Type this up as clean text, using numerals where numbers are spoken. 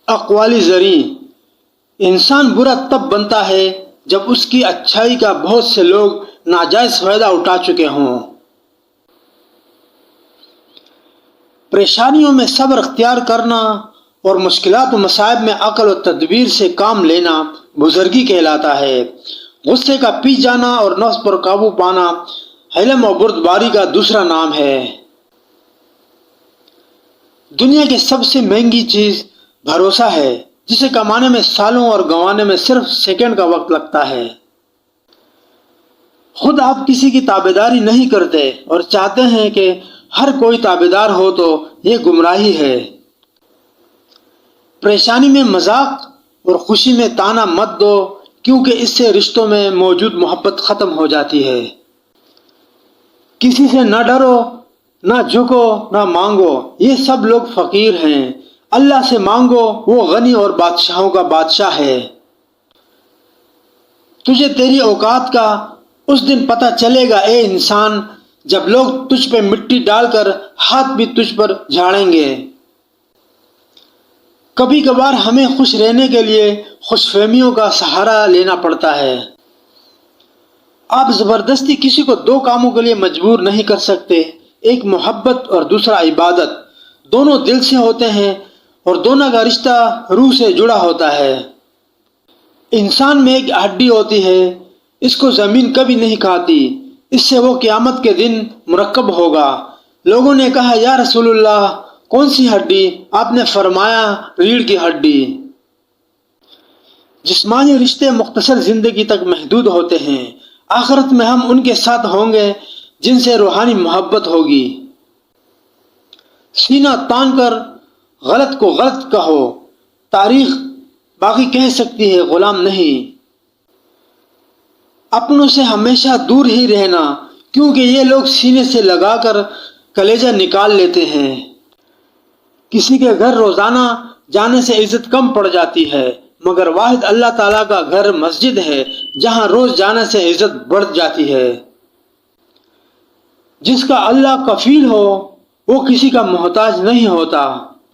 اقوالی زری: انسان برا تب بنتا ہے جب اس کی اچھائی کا بہت سے لوگ ناجائز فائدہ اٹھا چکے ہوں۔ پریشانیوں میں صبر اختیار کرنا اور مشکلات و مصائب میں عقل و تدبیر سے کام لینا بزرگی کہلاتا ہے۔ غصے کا پی جانا اور نفس پر قابو پانا حلم و بردباری کا دوسرا نام ہے۔ دنیا کی سب سے مہنگی چیز بھروسہ ہے، جسے کمانے میں سالوں اور گنوانے میں صرف سیکنڈ کا وقت لگتا ہے۔ خود آپ کسی کی تابعداری نہیں کرتے اور چاہتے ہیں کہ ہر کوئی تابعدار ہو تو یہ گمراہی ہے۔ پریشانی میں مذاق اور خوشی میں طعنہ مت دو، کیونکہ اس سے رشتوں میں موجود محبت ختم ہو جاتی ہے۔ کسی سے نہ ڈرو، نہ جھکو، نہ مانگو، یہ سب لوگ فقیر ہیں۔ اللہ سے مانگو، وہ غنی اور بادشاہوں کا بادشاہ ہے۔ تجھے تیری اوقات کا اس دن پتہ چلے گا اے انسان، جب لوگ تجھ پہ مٹی ڈال کر ہاتھ بھی تجھ پر جھاڑیں گے۔ کبھی کبھار ہمیں خوش رہنے کے لیے خوش فہمیوں کا سہارا لینا پڑتا ہے۔ آپ زبردستی کسی کو دو کاموں کے لیے مجبور نہیں کر سکتے، ایک محبت اور دوسرا عبادت۔ دونوں دل سے ہوتے ہیں اور دونوں کا رشتہ روح سے جڑا ہوتا ہے۔ انسان میں ایک ہڈی ہوتی ہے، اس کو زمین کبھی نہیں کھاتی، اس سے وہ قیامت کے دن مرکب ہوگا۔ لوگوں نے کہا یا رسول اللہ، کون سی ہڈی؟ آپ نے فرمایا ریڑھ کی ہڈی۔ جسمانی رشتے مختصر زندگی تک محدود ہوتے ہیں، آخرت میں ہم ان کے ساتھ ہوں گے جن سے روحانی محبت ہوگی۔ سینہ تان کر غلط کو غلط کہو، تاریخ باقی کہہ سکتی ہے، غلام نہیں۔ اپنوں سے ہمیشہ دور ہی رہنا، کیونکہ یہ لوگ سینے سے لگا کر کلیجہ نکال لیتے ہیں۔ کسی کے گھر روزانہ جانے سے عزت کم پڑ جاتی ہے، مگر واحد اللہ تعالیٰ کا گھر مسجد ہے، جہاں روز جانے سے عزت بڑھ جاتی ہے۔ جس کا اللہ کفیل ہو وہ کسی کا محتاج نہیں ہوتا۔